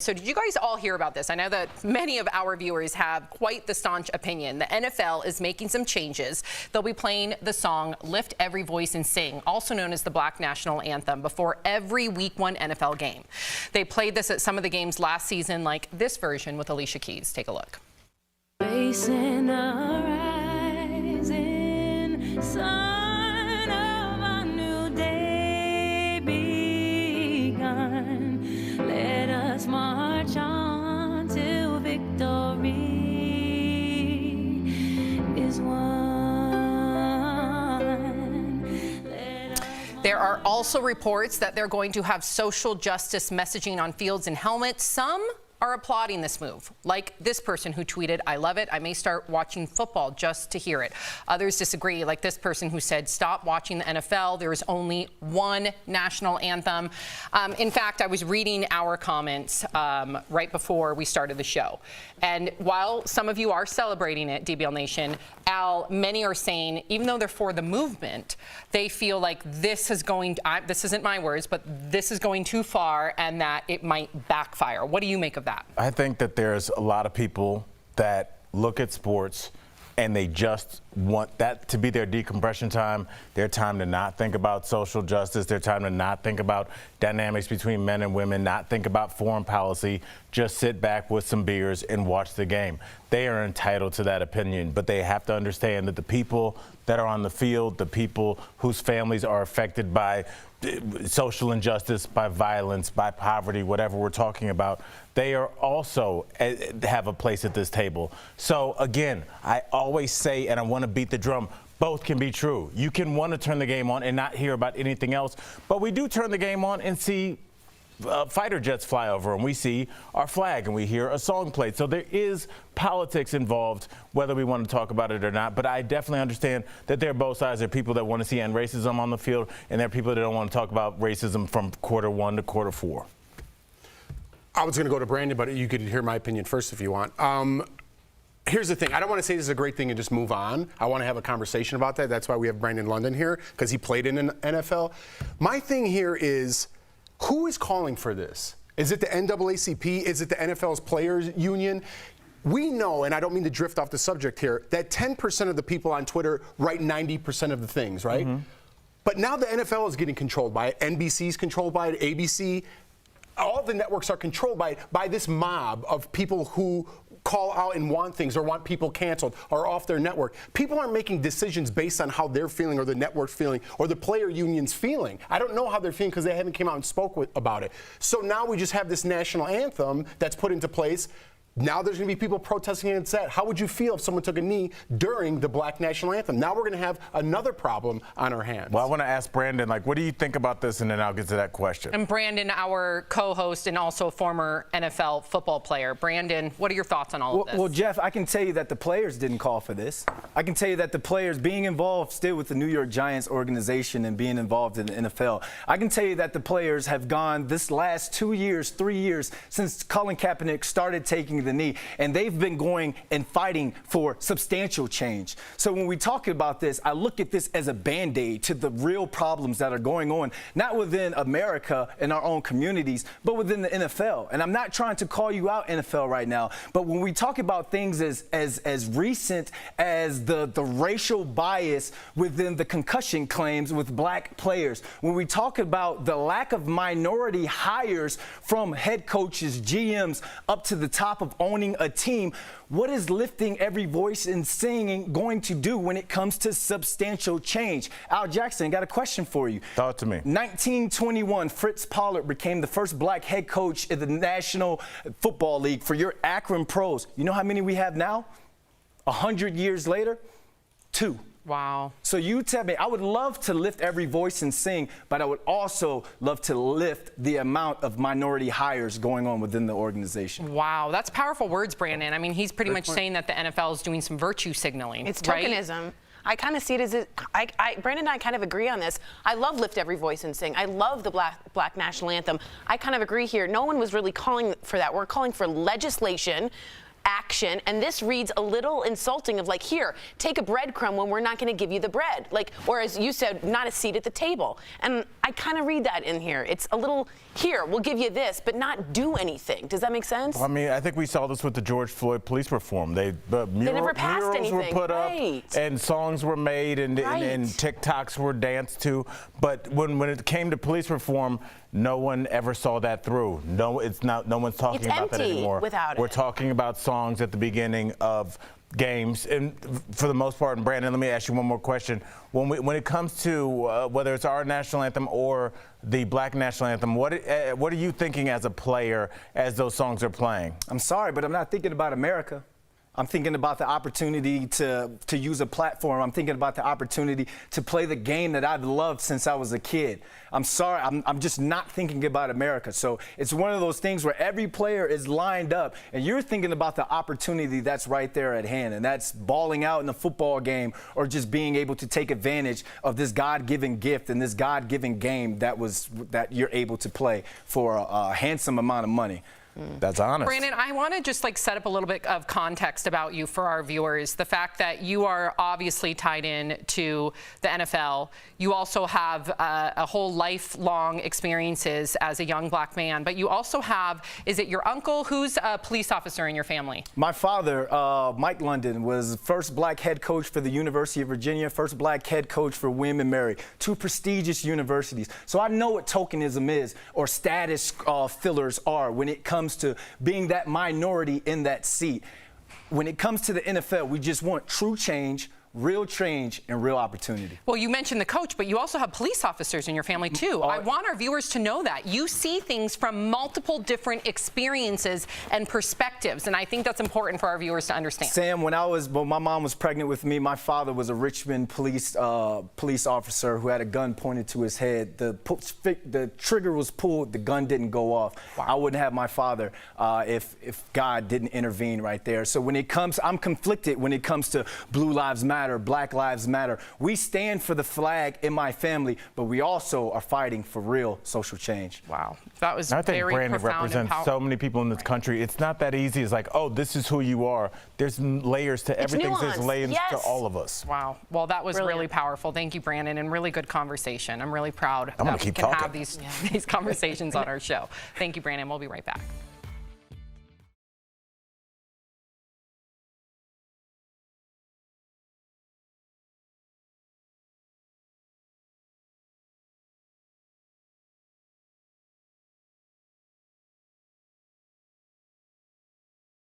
So did you guys all hear about this? I know that many of our viewers have quite the staunch opinion. The NFL is making some changes. They'll be playing the song Lift Every Voice and Sing, also known as the Black National Anthem, before every Week 1 NFL game. They played this at some of the games last season, like this version with Alicia Keys. Take a look. Facing a rising sun of a new day begun. Let us march on till victory is won. There are also reports that they're going to have social justice messaging on fields and helmets. Some are applauding this move, like this person who tweeted, "I love it. I may start watching football just to hear it." Others disagree, like this person who said, "Stop watching the NFL. There is only one national anthem." In fact, I was reading our comments right before we started the show. And while some of you are celebrating it, DBL Nation, many are saying, even though they're for the movement, they feel like this is going, this isn't my words, but this is going too far and that it might backfire. What do you make of that? I think that there's a lot of people that look at sports and they just want that to be their decompression time, their time to not think about social justice, their time to not think about dynamics between men and women, not think about foreign policy, just sit back with some beers and watch the game. They are entitled to that opinion, but they have to understand that the people that are on the field, the people whose families are affected by social injustice, by violence, by poverty, whatever we're talking about, they are also have a place at this table. So again, I always say, and I want to beat the drum, both can be true. You can want to turn the game on and not hear about anything else, but we do turn the game on and see fighter jets fly over, and we see our flag and we hear a song played. So there is politics involved, whether we want to talk about it or not. But I definitely understand that there are both sides. There are people that want to see end racism on the field, and there are people that don't want to talk about racism from quarter 1 to quarter 4. I was going to go to Brandon, but you could hear my opinion first if you want. Here's the thing. I don't want to say this is a great thing and just move on. I want to have a conversation about that. That's why we have Brandon London here, because he played in an NFL. My thing here is, who is calling for this? Is it the NAACP? Is it the NFL's Players Union? We know, and I don't mean to drift off the subject here, that 10% of the people on Twitter write 90% of the things, right? Mm-hmm. But now the NFL is getting controlled by it. NBC's controlled by it, ABC. All the networks are controlled by this mob of people who call out and want things or want people canceled or off their network. People aren't making decisions based on how they're feeling or the network's feeling or the player union's feeling. I don't know how they're feeling because they haven't come out and spoke about it. So now we just have this national anthem that's put into place. Now there's going to be people protesting against that. How would you feel if someone took a knee during the Black National Anthem? Now we're going to have another problem on our hands. Well, I want to ask Brandon, what do you think about this? And then I'll get to that question. And Brandon, our co-host and also former NFL football player. Brandon, what are your thoughts on all of this? Well, Jeff, I can tell you that the players didn't call for this. I can tell you that the players being involved still with the New York Giants organization and being involved in the NFL. I can tell you that the players have gone this last 2 years, 3 years since Colin Kaepernick started taking the knee, and they've been going and fighting for substantial change. So when we talk about this, I look at this as a Band-Aid to the real problems that are going on, not within America and our own communities, but within the NFL. And I'm not trying to call you out, NFL, right now, but when we talk about things as recent as the racial bias within the concussion claims with black players, when we talk about the lack of minority hires from head coaches, GMs, up to the top of owning a team, what is lifting every voice and singing going to do when it comes to substantial change? Al Jackson, got a question for you. Talk to me. 1921, Fritz Pollard became the first black head coach in the National Football League for your Akron Pros. You know how many we have now? 100 years later? 2. Wow. So you tell me, I would love to lift every voice and sing, but I would also love to lift the amount of minority hires going on within the organization. Wow, that's powerful words, Brandon. I mean, he's pretty much saying that the NFL is doing some virtue signaling. It's right? tokenism. I kind of see it as Brandon and I kind of agree on this. I love Lift Every Voice and Sing. I love the Black National Anthem. I kind of agree here. No one was really calling for that. We're calling for legislation action, and this reads a little insulting of like, here, take a breadcrumb when we're not going to give you the bread. Like, or as you said, not a seat at the table. And I kind of read that in here. It's a little, here, we'll give you this, but not do anything. Does that make sense? I mean, I think we saw this with the George Floyd police reform. Never passed murals were anything. put up, Right. and songs were made, and TikToks were danced to. But when it came to police reform, no one ever saw that through. No, it's not. No one's talking about that anymore. Without it. We're talking about songs at the beginning of games, and for the most part. And Brandon, let me ask you one more question. When it comes to whether it's our national anthem or the Black national anthem, what are you thinking as a player as those songs are playing? I'm sorry, but I'm not thinking about America. I'm thinking about the opportunity to use a platform. I'm thinking about the opportunity to play the game that I've loved since I was a kid. I'm sorry, I'm just not thinking about America. So it's one of those things where every player is lined up and you're thinking about the opportunity that's right there at hand. And that's balling out in a football game or just being able to take advantage of this God-given gift and this God-given game that you're able to play for a handsome amount of money. That's honest. Brandon, I want to just set up a little bit of context about you for our viewers. The fact that you are obviously tied in to the NFL. You also have a whole lifelong experiences as a young Black man, but you also have, is it your uncle? Who's a police officer in your family? My father, Mike London, was the first Black head coach for the University of Virginia, first Black head coach for William & Mary, two prestigious universities. So I know what tokenism is or status fillers are when it comes to being that minority in that seat. When it comes to the NFL, we just want true change, and real opportunity. Well, you mentioned the coach, but you also have police officers in your family too. I want our viewers to know that. You see things from multiple different experiences and perspectives, and I think that's important for our viewers to understand. Sam, when my mom was pregnant with me, my father was a Richmond police officer who had a gun pointed to his head. The trigger was pulled, the gun didn't go off. Wow. I wouldn't have my father if God didn't intervene right there. So I'm conflicted when it comes to Blue Lives Matter, Black Lives Matter. We stand for the flag in my family, but we also are fighting for real social change. Wow, that was I think very Brandon profound represents so many people in this country. It's not that easy. It's like, oh, this is who you are. There's layers to everything. Nuanced. There's layers Yes. to all of us. Wow. Well, that was Brilliant. really powerful. Thank you, Brandon, and really good conversation. I'm really proud I'm gonna that we keep can talking. have these conversations on our show. Thank you, Brandon. We'll be right back.